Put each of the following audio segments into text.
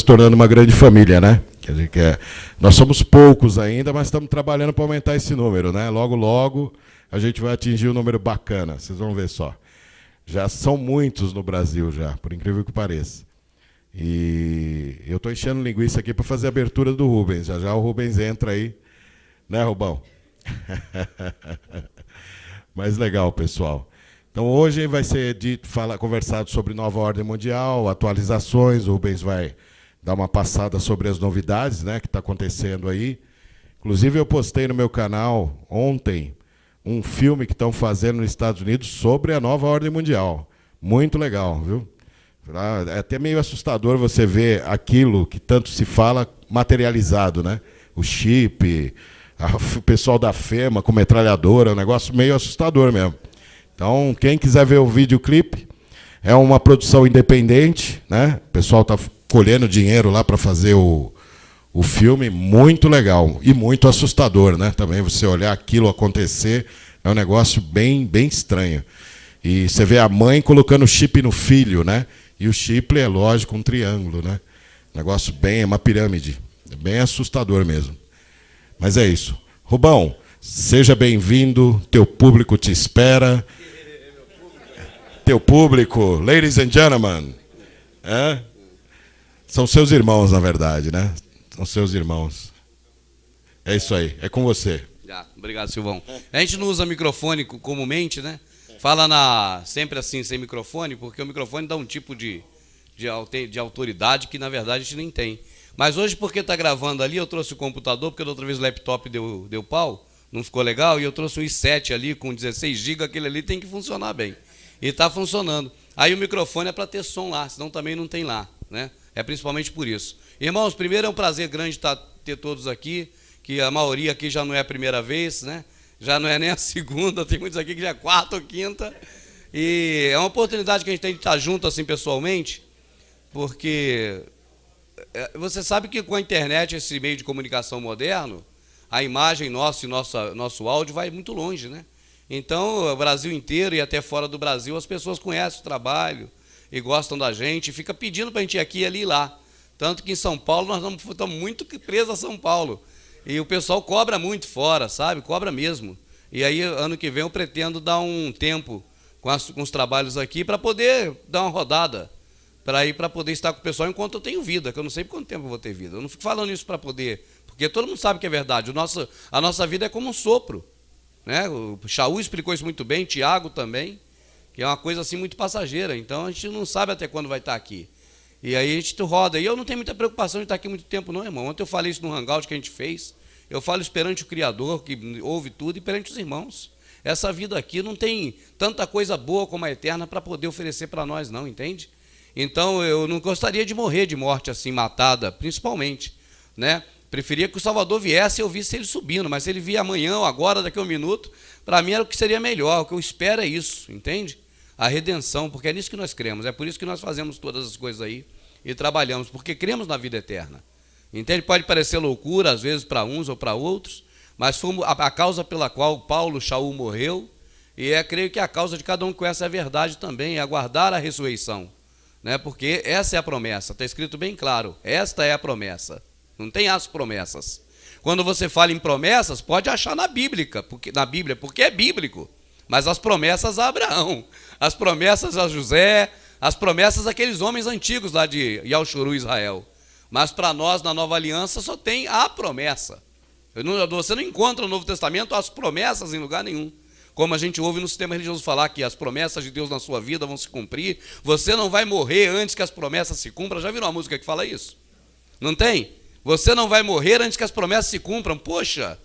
tornando uma grande família, né? Quer dizer, nós somos poucos ainda, mas estamos trabalhando para aumentar esse número, né? Logo, logo, a gente vai atingir um número bacana, vocês vão ver só. Já são muitos no Brasil, já, por incrível que pareça. E eu estou enchendo linguiça aqui para fazer a abertura do Rubens. Já já o Rubens entra aí, né, Rubão? Mas legal, pessoal. Então, hoje vai ser conversado sobre nova ordem mundial, atualizações. O Rubens vai dar uma passada sobre as novidades, né, que está acontecendo aí. Inclusive, eu postei no meu canal ontem um filme que estão fazendo nos Estados Unidos sobre a nova ordem mundial. Muito legal, viu? É até meio assustador você ver aquilo que tanto se fala materializado, né? O chip, o pessoal da FEMA com metralhadora, é um negócio meio assustador mesmo. Então, quem quiser ver o videoclipe, é uma produção independente, né? O pessoal está colhendo dinheiro lá para fazer o filme, muito legal e muito assustador, né? Também você olhar aquilo acontecer, é um negócio bem, bem estranho. E você vê a mãe colocando chip no filho, né? E o chip é, lógico, um triângulo, né? Negócio bem, é uma pirâmide. É bem assustador mesmo. Mas é isso. Rubão, seja bem-vindo, teu público te espera. Teu público, ladies and gentlemen. É? São seus irmãos, na verdade, né? São seus irmãos. É isso aí, é com você. Obrigado, Silvão. A gente não usa microfone comumente, né? Fala sempre assim, sem microfone, porque o microfone dá um tipo de autoridade que, na verdade, a gente nem tem. Mas hoje, porque está gravando ali, eu trouxe o computador, porque da outra vez o laptop deu pau, não ficou legal, e eu trouxe um i7 ali com 16 GB, aquele ali tem que funcionar bem. E está funcionando. Aí o microfone é para ter som lá, senão também não tem lá, né? É principalmente por isso. Irmãos, primeiro é um prazer grande ter todos aqui, que a maioria aqui já não é a primeira vez, né? Já não é nem a segunda, tem muitos aqui que já é a quarta ou quinta. E é uma oportunidade que a gente tem de estar junto assim pessoalmente, porque você sabe que com a internet, esse meio de comunicação moderno, a imagem nossa e nosso áudio vai muito longe, né? Então, o Brasil inteiro e até fora do Brasil, as pessoas conhecem o trabalho e gostam da gente, e fica pedindo para a gente ir aqui, ali e lá. Tanto que em São Paulo, nós estamos muito presos a São Paulo. E o pessoal cobra muito fora, sabe? Cobra mesmo. E aí, ano que vem, eu pretendo dar um tempo com os trabalhos aqui para poder dar uma rodada, para poder estar com o pessoal enquanto eu tenho vida, que eu não sei por quanto tempo eu vou ter vida. Eu não fico falando isso para poder... Porque todo mundo sabe que é verdade. A nossa vida é como um sopro, né? O Chaú explicou isso muito bem, Tiago também, que é uma coisa assim muito passageira. Então, a gente não sabe até quando vai estar aqui. E aí a gente roda. E eu não tenho muita preocupação de estar aqui muito tempo, não, irmão. Ontem eu falei isso no hangout que a gente fez. Eu falo isso perante o Criador, que ouve tudo, e perante os irmãos. Essa vida aqui não tem tanta coisa boa como a eterna para poder oferecer para nós, não, entende? Então, eu não gostaria de morrer de morte assim, matada, principalmente, né? Preferia que o Salvador viesse e eu visse ele subindo, mas se ele vier amanhã ou agora, daqui a um minuto, para mim era o que seria melhor. O que eu espero é isso, entende? A redenção, porque é nisso que nós cremos, é por isso que nós fazemos todas as coisas aí e trabalhamos, porque cremos na vida eterna. Entende? Pode parecer loucura, às vezes, para uns ou para outros, mas foi a causa pela qual Paulo Chaú morreu, e creio que a causa de cada um que conhece a verdade também, é aguardar a ressurreição, né? Porque essa é a promessa, está escrito bem claro, esta é a promessa, não tem as promessas. Quando você fala em promessas, pode achar na Bíblia, porque é bíblico. Mas as promessas a Abraão, as promessas a José, as promessas àqueles homens antigos lá de Yaushuru, Israel. Mas para nós, na Nova Aliança, só tem a promessa. Você não encontra no Novo Testamento as promessas em lugar nenhum. Como a gente ouve no sistema religioso falar que as promessas de Deus na sua vida vão se cumprir. Você não vai morrer antes que as promessas se cumpram. Já viram uma música que fala isso? Não tem? Você não vai morrer antes que as promessas se cumpram. Poxa,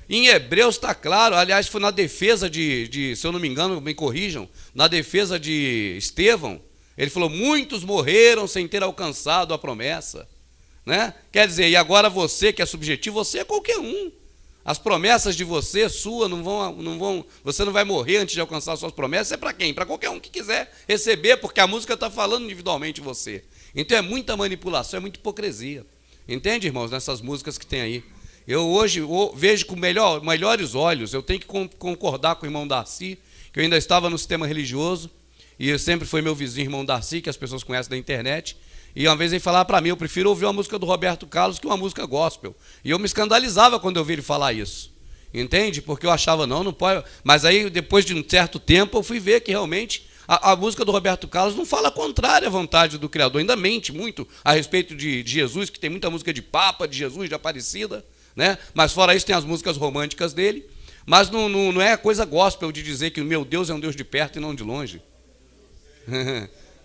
em Hebreus está claro, aliás, foi na defesa se eu não me engano, me corrijam, na defesa de Estevão, ele falou, muitos morreram sem ter alcançado a promessa. Né? Quer dizer, e agora você, que é subjetivo, você é qualquer um. As promessas de você, você não vai morrer antes de alcançar as suas promessas, é para quem? Para qualquer um que quiser receber, porque a música está falando individualmente você. Então é muita manipulação, é muita hipocrisia. Entende, irmãos, nessas músicas que tem aí? Eu hoje vejo com melhores olhos, eu tenho que concordar com o irmão Darcy, que eu ainda estava no sistema religioso, e sempre foi meu vizinho, irmão Darcy, que as pessoas conhecem da internet, E uma vez ele falava para mim, eu prefiro ouvir uma música do Roberto Carlos que uma música gospel. E eu me escandalizava quando eu ouvi ele falar isso. Entende? Porque eu achava, não pode. Mas aí, depois de um certo tempo, eu fui ver que realmente a música do Roberto Carlos não fala contrária à vontade do Criador, ainda mente muito a respeito de Jesus, que tem muita música de Papa, de Jesus, de Aparecida, né? Mas fora isso tem as músicas românticas dele, mas não é coisa gospel de dizer que o meu Deus é um Deus de perto e não de longe.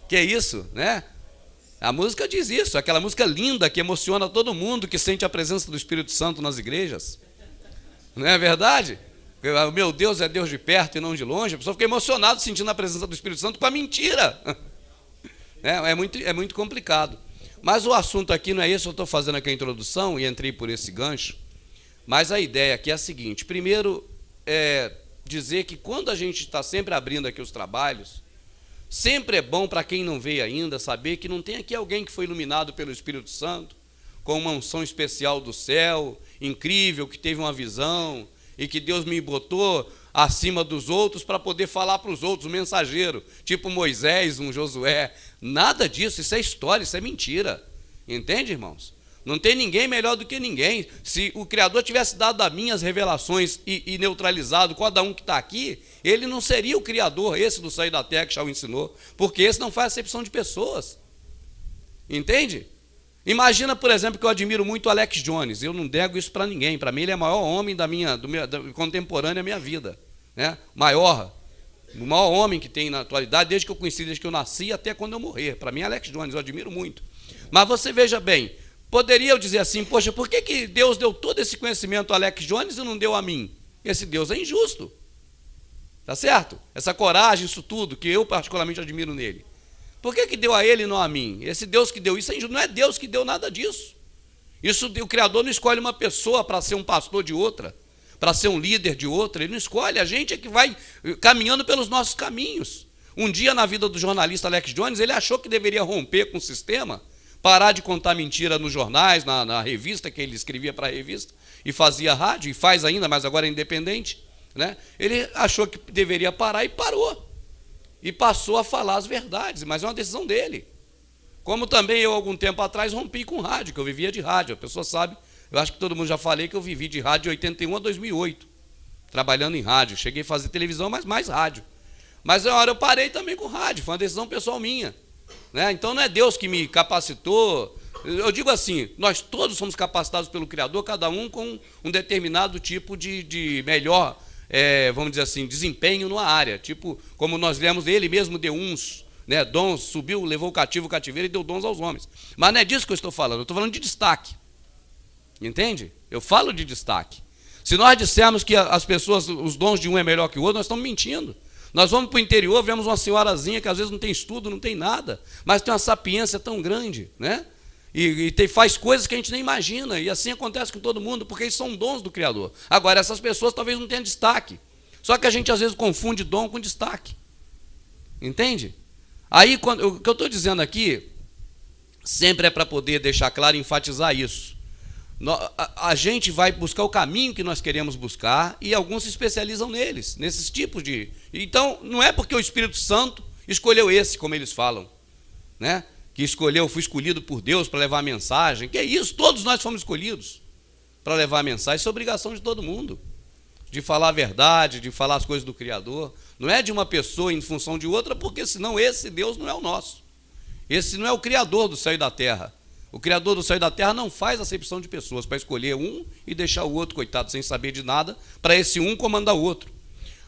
Que é isso, né? A música diz isso, aquela música linda que emociona todo mundo que sente a presença do Espírito Santo nas igrejas. Não é verdade? O meu Deus é Deus de perto e não de longe. A pessoa fica emocionada sentindo a presença do Espírito Santo com a mentira. É muito complicado. Mas o assunto aqui não é esse, eu estou fazendo aqui a introdução e entrei por esse gancho. Mas a ideia aqui é a seguinte: primeiro, dizer que quando a gente está sempre abrindo aqui os trabalhos, sempre é bom para quem não veio ainda saber que não tem aqui alguém que foi iluminado pelo Espírito Santo, com uma unção especial do céu, incrível, que teve uma visão, e que Deus me botou acima dos outros para poder falar para os outros, um mensageiro, tipo Moisés, um Josué. Nada disso, isso é história, isso é mentira. Entende, irmãos? Não tem ninguém melhor do que ninguém. Se o Criador tivesse dado a mim as revelações e neutralizado cada um que está aqui, ele não seria o Criador, esse do céu e da terra que já o ensinou, porque esse não faz acepção de pessoas. Entende? Imagina, por exemplo, que eu admiro muito o Alex Jones. Eu não nego isso para ninguém. Para mim, ele é o maior homem da contemporânea da minha vida, né? O maior homem que tem na atualidade, desde que eu conheci, desde que eu nasci até quando eu morrer. Para mim, é Alex Jones, eu admiro muito. Mas você veja bem, poderia eu dizer assim, poxa, por que Deus deu todo esse conhecimento ao Alex Jones e não deu a mim? Esse Deus é injusto. Tá certo? Essa coragem, isso tudo, que eu particularmente admiro nele. Por que deu a ele e não a mim? Esse Deus que deu isso é injusto. Não é Deus que deu nada disso. Isso, o Criador não escolhe uma pessoa para ser um pastor de outra, para ser um líder de outra. Ele não escolhe. A gente é que vai caminhando pelos nossos caminhos. Um dia, na vida do jornalista Alex Jones, ele achou que deveria romper com o sistema, parar de contar mentira nos jornais, na revista, que ele escrevia para a revista, e fazia rádio, e faz ainda, mas agora é independente, né? Ele achou que deveria parar e parou. E passou a falar as verdades, mas é uma decisão dele. Como também eu, algum tempo atrás, rompi com rádio, que eu vivia de rádio. A pessoa sabe, eu acho que todo mundo já falei que eu vivi de rádio de 81 a 2008, trabalhando em rádio. Cheguei a fazer televisão, mas mais rádio. Mas uma hora eu parei também com rádio, foi uma decisão pessoal minha, né? Então não é Deus que me capacitou. Eu digo assim, nós todos somos capacitados pelo Criador, cada um com um determinado tipo de melhor, vamos dizer assim, desempenho numa área. Tipo, como nós lemos, ele mesmo deu uns, né, dons, subiu, levou o cativeiro e deu dons aos homens. Mas não é disso que eu estou falando, eu estou falando de destaque. Entende? Eu falo de destaque. Se nós dissermos que as pessoas, os dons de um é melhor que o outro, nós estamos mentindo. Nós vamos para o interior, vemos uma senhorazinha que às vezes não tem estudo, não tem nada, mas tem uma sapiência tão grande, né? Faz coisas que a gente nem imagina, e assim acontece com todo mundo, porque eles são dons do Criador. Agora, essas pessoas talvez não tenham destaque, só que a gente às vezes confunde dom com destaque. Entende? Aí, o que eu estou dizendo aqui, sempre é para poder deixar claro e enfatizar isso. A gente vai buscar o caminho que nós queremos buscar, e alguns se especializam nesses tipos de... Então, não é porque o Espírito Santo escolheu esse, como eles falam, né? Que fui escolhido por Deus para levar a mensagem. Que é isso? Todos nós fomos escolhidos para levar a mensagem. Isso é obrigação de todo mundo, de falar a verdade, de falar as coisas do Criador. Não é de uma pessoa em função de outra, porque senão esse Deus não é o nosso. Esse não é o Criador do céu e da terra. O Criador do céu e da terra não faz acepção de pessoas para escolher um e deixar o outro, coitado, sem saber de nada, para esse um comandar o outro.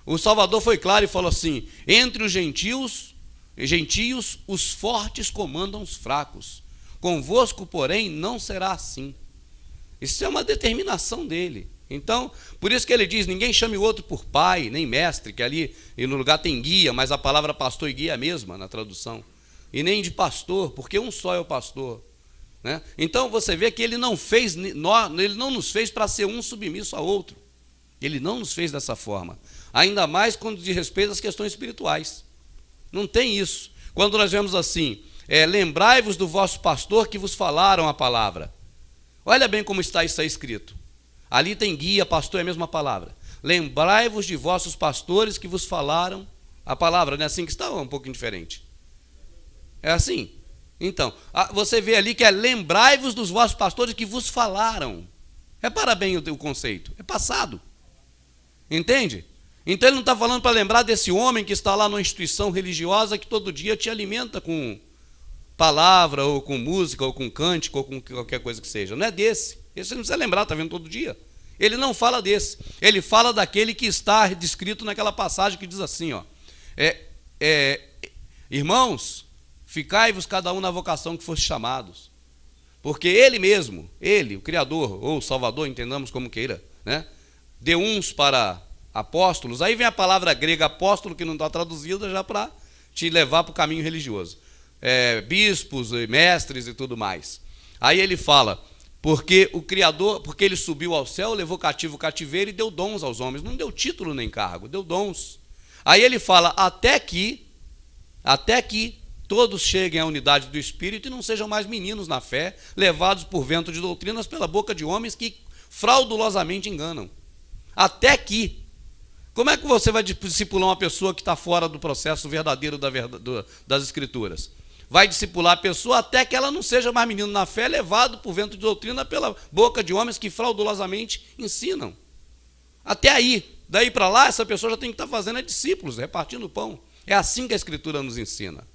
O Salvador foi claro e falou assim: entre os gentios, os fortes comandam os fracos. Convosco, porém, não será assim. Isso é uma determinação dele. Então, por isso que ele diz: ninguém chame o outro por pai, nem mestre, que ali e no lugar tem guia, mas a palavra pastor e guia é a mesma na tradução. E nem de pastor, porque um só é o pastor, né? Então você vê que ele não nos fez para ser um submisso a outro. Ele não nos fez dessa forma. Ainda mais quando diz respeito às questões espirituais. Não tem isso. Quando nós vemos assim, lembrai-vos do vosso pastor que vos falaram a palavra. Olha bem como está isso aí escrito. Ali tem guia, pastor é a mesma palavra. Lembrai-vos de vossos pastores que vos falaram a palavra. Não é assim que está ou é um pouquinho diferente? É assim. Então, você vê ali que é lembrai-vos dos vossos pastores que vos falaram. Repara bem o conceito. É passado. Entende? Então ele não está falando para lembrar desse homem que está lá numa instituição religiosa que todo dia te alimenta com palavra, ou com música, ou com cântico, ou com qualquer coisa que seja. Não é desse. Esse você não precisa lembrar, está vendo todo dia. Ele não fala desse. Ele fala daquele que está descrito naquela passagem que diz assim, ó, irmãos, ficai-vos cada um na vocação que foste chamados. Porque ele mesmo, ele, o Criador, ou o Salvador, entendamos como queira, né? Deu uns para apóstolos. Aí vem a palavra grega apóstolo, que não está traduzida, já para te levar para o caminho religioso. Bispos, mestres e tudo mais. Aí ele fala, porque o Criador, porque ele subiu ao céu, levou cativo o cativeiro e deu dons aos homens. Não deu título nem cargo, deu dons. Aí ele fala, até que todos cheguem à unidade do Espírito e não sejam mais meninos na fé, levados por vento de doutrinas pela boca de homens que fraudulosamente enganam. Até que. Como é que você vai discipular uma pessoa que está fora do processo verdadeiro das Escrituras? Vai discipular a pessoa até que ela não seja mais menino na fé, levado por vento de doutrina pela boca de homens que fraudulosamente ensinam. Até aí. Daí para lá, essa pessoa já tem que estar fazendo discípulos, repartindo pão. É assim que a Escritura nos ensina.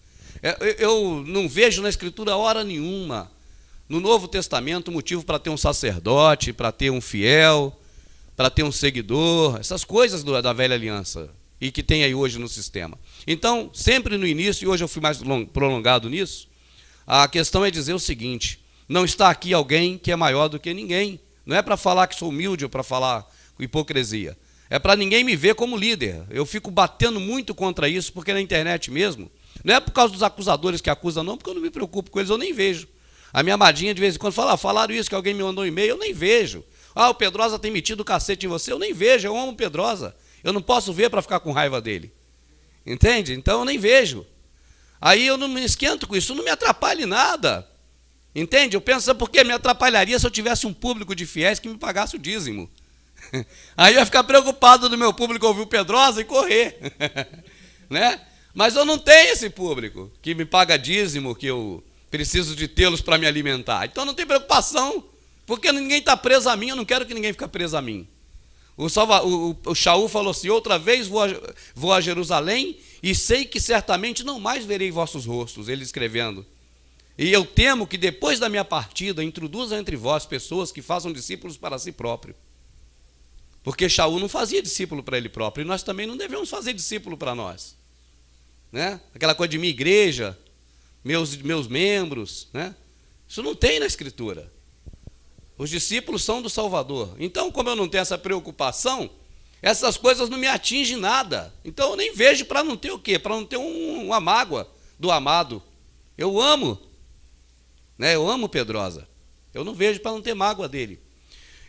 Eu não vejo na Escritura hora nenhuma, no Novo Testamento, motivo para ter um sacerdote, para ter um fiel, para ter um seguidor, essas coisas da velha aliança, e que tem aí hoje no sistema. Então, sempre no início, e hoje eu fui mais prolongado nisso, a questão é dizer o seguinte, não está aqui alguém que é maior do que ninguém, não é para falar que sou humilde ou para falar com hipocrisia, é para ninguém me ver como líder. Eu fico batendo muito contra isso, porque na internet mesmo, não é por causa dos acusadores que acusam, não, porque eu não me preocupo com eles, eu nem vejo. A minha amadinha de vez em quando fala, falaram isso, que alguém me mandou um e-mail, eu nem vejo. O Pedrosa tem metido o cacete em você, eu nem vejo, eu amo o Pedrosa. Eu não posso ver para ficar com raiva dele. Entende? Então eu nem vejo. Aí eu não me esquento com isso, não me atrapalha em nada. Entende? Eu penso, porque me atrapalharia se eu tivesse um público de fiéis que me pagasse o dízimo. Aí eu ia ficar preocupado do meu público ouvir o Pedrosa e correr. Né? Mas eu não tenho esse público que me paga dízimo, que eu preciso de tê-los para me alimentar. Então não tem preocupação, porque ninguém está preso a mim, eu não quero que ninguém fique preso a mim. O Shaul falou assim, outra vez vou a Jerusalém e sei que certamente não mais verei vossos rostos, ele escrevendo. E eu temo que depois da minha partida introduzam entre vós pessoas que façam discípulos para si próprio. Porque Shaul não fazia discípulo para ele próprio, e nós também não devemos fazer discípulo para nós. Né? Aquela coisa de minha igreja, meus membros, né? Isso não tem na Escritura. Os discípulos são do Salvador. Então, como eu não tenho essa preocupação, essas coisas não me atingem nada. Então, eu nem vejo para não ter o quê? Para não ter uma mágoa do amado. Eu amo. Né? Eu amo Pedrosa. Eu não vejo para não ter mágoa dele.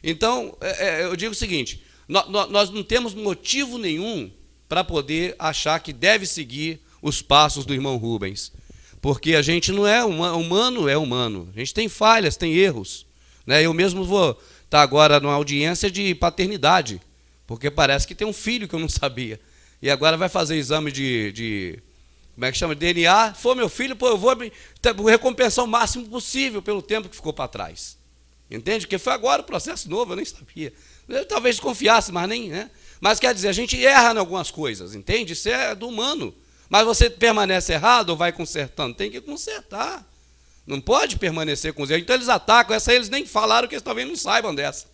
Então, eu digo o seguinte, nós não temos motivo nenhum para poder achar que deve seguir os passos do irmão Rubens. Porque a gente não é humano, é humano. A gente tem falhas, tem erros. Né? Eu mesmo vou estar agora numa audiência de paternidade, porque parece que tem um filho que eu não sabia. E agora vai fazer exame de como é que chama? DNA. For meu filho, eu vou recompensar o máximo possível pelo tempo que ficou para trás. Entende? Porque foi agora o processo novo, eu nem sabia. Eu talvez desconfiasse, mas nem, né? Mas quer dizer, a gente erra em algumas coisas, entende? Isso é do humano. Mas você permanece errado ou vai consertando? Tem que consertar. Não pode permanecer com os erros. Então eles atacam, essa eles nem falaram, que eles talvez não saibam dessa.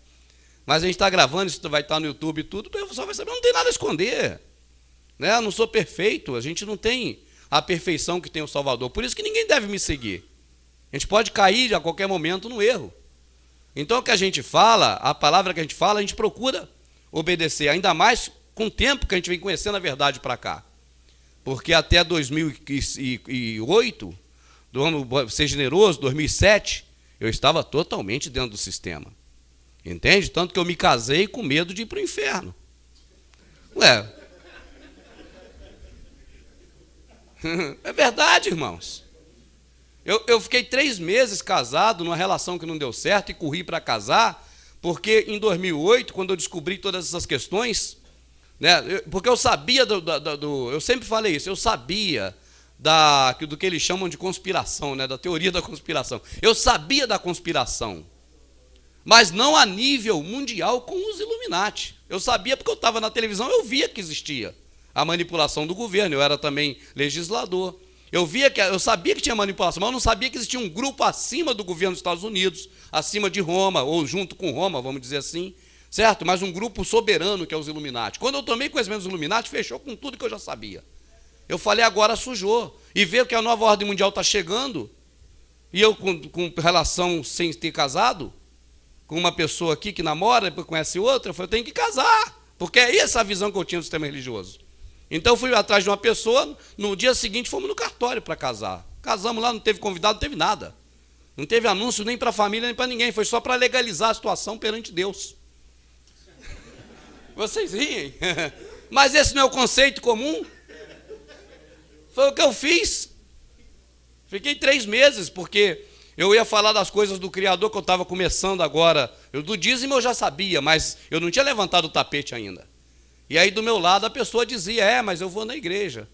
Mas a gente está gravando, isso vai estar no YouTube e tudo, o pessoal vai saber, não tem nada a esconder. Né? Eu não sou perfeito, a gente não tem a perfeição que tem o Salvador. Por isso que ninguém deve me seguir. A gente pode cair a qualquer momento no erro. Então o que a gente fala, a palavra que a gente fala, a gente procura obedecer, ainda mais com o tempo que a gente vem conhecendo a verdade para cá. Porque até 2008, do ano ser generoso, 2007, eu estava totalmente dentro do sistema. Entende? Tanto que eu me casei com medo de ir para o inferno. Ué. É verdade, irmãos. Eu fiquei 3 meses casado numa relação que não deu certo e corri para casar, porque em 2008, quando eu descobri todas essas questões, né, porque eu sabia eu sempre falei isso, eu sabia do que eles chamam de conspiração, né? Da teoria da conspiração. Eu sabia da conspiração, mas não a nível mundial com os Illuminati. Eu sabia porque eu estava na televisão, eu via que existia a manipulação do governo, eu era também legislador. Eu sabia que tinha manipulação, mas eu não sabia que existia um grupo acima do governo dos Estados Unidos, acima de Roma, ou junto com Roma, vamos dizer assim, certo? Mas um grupo soberano que é os Illuminati. Quando eu tomei conhecimento dos Illuminati, fechou com tudo que eu já sabia. Eu falei, agora sujou. E ver que a nova ordem mundial está chegando, e eu com relação sem ter casado, com uma pessoa aqui que namora, depois conhece outra, eu falei, eu tenho que casar, porque é essa a visão que eu tinha do sistema religioso. Então eu fui atrás de uma pessoa, no dia seguinte fomos no cartório para casar. Casamos lá, não teve convidado, não teve nada. Não teve anúncio nem para a família, nem para ninguém, foi só para legalizar a situação perante Deus. Vocês riem, mas esse não é o conceito comum? Foi o que eu fiz. Fiquei 3 meses, porque eu ia falar das coisas do Criador que eu estava começando agora. Do dízimo eu já sabia, mas eu não tinha levantado o tapete ainda. E aí do meu lado a pessoa dizia, mas eu vou na igreja.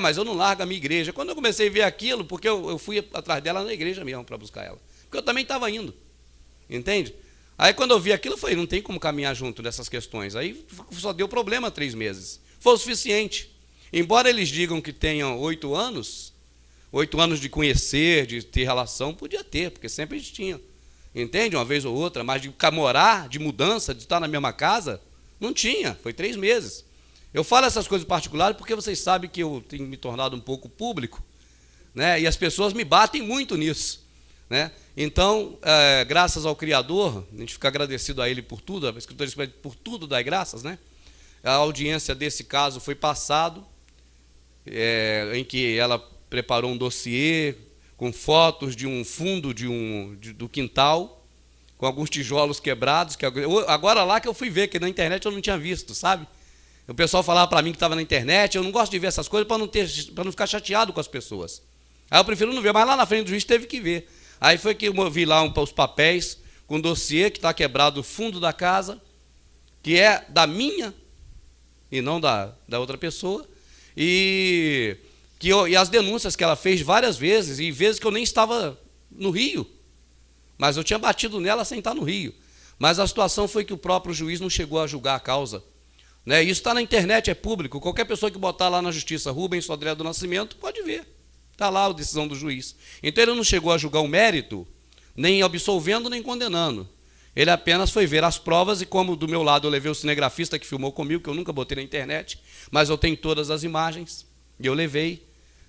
Mas eu não largo a minha igreja. Quando eu comecei a ver aquilo, porque eu fui atrás dela na igreja mesmo para buscar ela. Porque eu também estava indo. Entende? Aí quando eu vi aquilo, eu falei, não tem como caminhar junto dessas questões. Aí só deu problema 3 meses. Foi o suficiente. Embora eles digam que tenham 8 anos, 8 anos de conhecer, de ter relação, podia ter, porque sempre eles tinham. Entende? Uma vez ou outra, mas de morar, de mudança, de estar na mesma casa, não tinha. Foi 3 meses. Eu falo essas coisas particulares porque vocês sabem que eu tenho me tornado um pouco público, né? E as pessoas me batem muito nisso, né? Então, graças ao Criador, a gente fica agradecido a Ele por tudo, a Escritura por tudo dá graças, né? A audiência desse caso foi passado, em que ela preparou um dossiê com fotos de um fundo do quintal, com alguns tijolos quebrados, agora lá que eu fui ver, que na internet eu não tinha visto, sabe? O pessoal falava para mim que estava na internet, eu não gosto de ver essas coisas para não ficar chateado com as pessoas. Aí eu prefiro não ver, mas lá na frente do juiz teve que ver. Aí foi que eu vi lá os papéis com dossiê que está quebrado o fundo da casa, que é da minha e não da outra pessoa, e as denúncias que ela fez várias vezes, e vezes que eu nem estava no Rio, mas eu tinha batido nela sem estar no Rio. Mas a situação foi que o próprio juiz não chegou a julgar a causa, né? Isso está na internet, é público, qualquer pessoa que botar lá na justiça Rubens Sodré do Nascimento pode ver, está lá a decisão do juiz. Então ele não chegou a julgar o mérito, nem absolvendo nem condenando. Ele apenas foi ver as provas, e como do meu lado eu levei o cinegrafista que filmou comigo, que eu nunca botei na internet, mas eu tenho todas as imagens, e eu levei,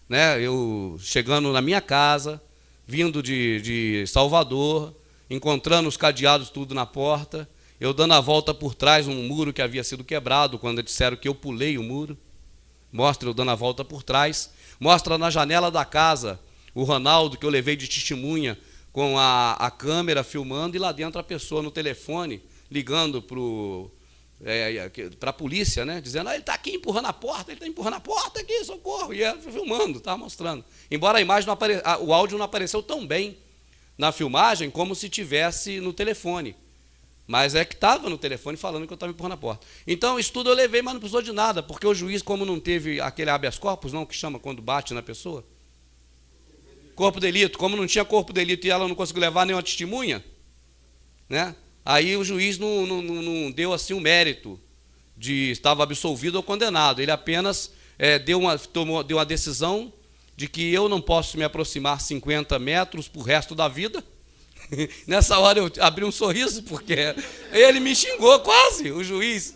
né? Eu chegando na minha casa, vindo de Salvador, encontrando os cadeados tudo na porta, eu dando a volta por trás, um muro que havia sido quebrado, quando disseram que eu pulei o muro, mostra eu dando a volta por trás, mostra na janela da casa o Ronaldo, que eu levei de testemunha, com a câmera filmando, e lá dentro a pessoa no telefone, ligando para a polícia, né? Dizendo, ele está aqui empurrando a porta, ele está empurrando a porta aqui, socorro, e ela filmando, estava mostrando. Embora a imagem não o áudio não apareceu tão bem na filmagem como se tivesse no telefone. Mas é que estava no telefone falando que eu estava empurrando a porta. Então, isso tudo eu levei, mas não precisou de nada, porque o juiz, como não teve aquele habeas corpus, não, que chama quando bate na pessoa, corpo de delito, como não tinha corpo de delito e ela não conseguiu levar nenhuma testemunha, né? Aí o juiz não deu assim o mérito de estava absolvido ou condenado. Ele apenas deu uma decisão de que eu não posso me aproximar 50 metros para o resto da vida. Nessa hora eu abri um sorriso, porque ele me xingou quase, o juiz.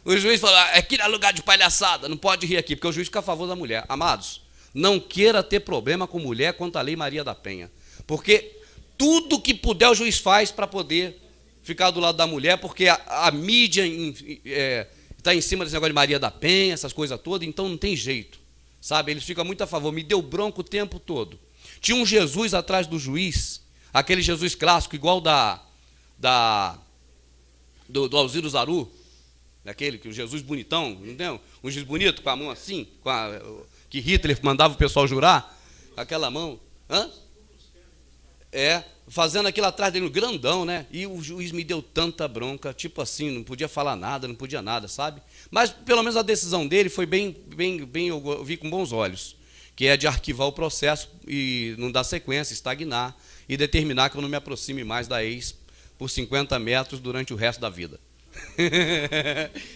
O juiz falou, aqui não é lugar de palhaçada, não pode rir aqui, porque o juiz fica a favor da mulher. Amados, não queira ter problema com mulher quanto à lei Maria da Penha, porque tudo que puder o juiz faz para poder ficar do lado da mulher, porque a mídia está em cima desse negócio de Maria da Penha, essas coisas todas, então não tem jeito, sabe? Eles ficam muito a favor, me deu bronca o tempo todo. Tinha um Jesus atrás do juiz, aquele Jesus clássico, igual do Alziro Zaru, daquele que o Jesus bonitão, entendeu? Um Jesus bonito, com a mão assim, que Hitler mandava o pessoal jurar, aquela mão, fazendo aquilo atrás dele, grandão, né? E o juiz me deu tanta bronca, tipo assim, não podia falar nada, não podia nada, sabe? Mas pelo menos a decisão dele foi bem, eu vi com bons olhos, que é de arquivar o processo e não dar sequência, estagnar e determinar que eu não me aproxime mais da ex por 50 metros durante o resto da vida.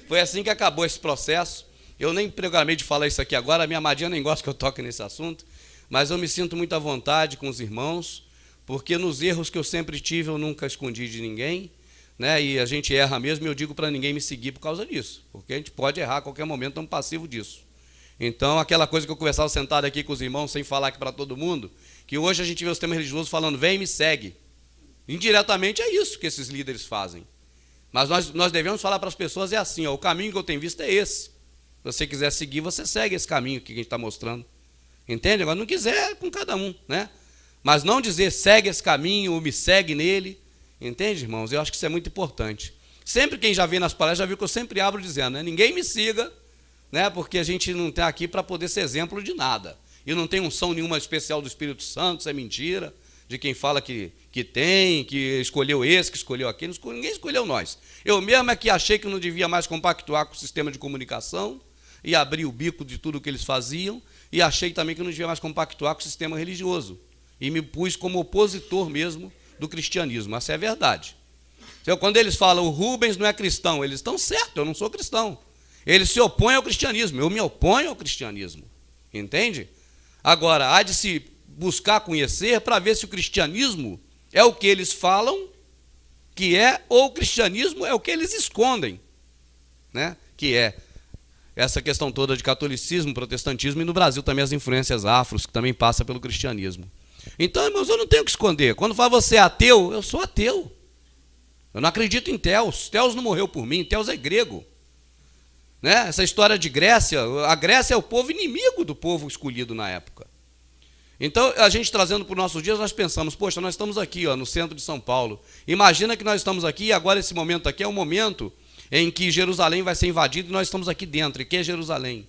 Foi assim que acabou esse processo. Eu nem programei de falar isso aqui agora, a minha amadinha nem gosta que eu toque nesse assunto, mas eu me sinto muito à vontade com os irmãos, porque nos erros que eu sempre tive eu nunca escondi de ninguém, né? E a gente erra mesmo e eu digo para ninguém me seguir por causa disso, porque a gente pode errar a qualquer momento, estamos passivos disso. Então, aquela coisa que eu conversava sentado aqui com os irmãos, sem falar aqui para todo mundo, que hoje a gente vê o sistema religioso falando, vem e me segue. Indiretamente é isso que esses líderes fazem. Mas nós devemos falar para as pessoas, é assim, ó, o caminho que eu tenho visto é esse. Se você quiser seguir, você segue esse caminho que a gente está mostrando. Entende? Agora, não quiser, é com cada um, né? Mas não dizer, segue esse caminho, ou me segue nele. Entende, irmãos? Eu acho que isso é muito importante. Sempre quem já vem nas palestras, já viu que eu sempre abro dizendo, né? Ninguém me siga, né? Porque a gente não está aqui para poder ser exemplo de nada. E não tem unção nenhuma especial do Espírito Santo, isso é mentira. De quem fala que tem, que escolheu esse, que escolheu aquele. Ninguém escolheu nós. Eu mesmo é que achei que não devia mais compactuar com o sistema de comunicação e abrir o bico de tudo que eles faziam, e achei também que não devia mais compactuar com o sistema religioso. E me pus como opositor mesmo do cristianismo. Essa é a verdade. Então, quando eles falam, o Rubens não é cristão, eles estão certos, eu não sou cristão. Eles se opõem ao cristianismo, eu me oponho ao cristianismo. Entende? Agora, há de se buscar conhecer para ver se o cristianismo é o que eles falam que é, ou o cristianismo é o que eles escondem, né? Que é essa questão toda de catolicismo, protestantismo, e no Brasil também as influências afros, que também passa pelo cristianismo. Então, irmãos, eu não tenho o que esconder. Quando fala você é ateu, eu sou ateu. Eu não acredito em Theos. Theos não morreu por mim, Theos é grego. Né? Essa história de Grécia, a Grécia é o povo inimigo do povo escolhido na época. Então, a gente trazendo para os nossos dias, nós pensamos, poxa, nós estamos aqui, ó, no centro de São Paulo. Imagina que nós estamos aqui, e agora esse momento aqui é o momento em que Jerusalém vai ser invadido e nós estamos aqui dentro. E que é Jerusalém?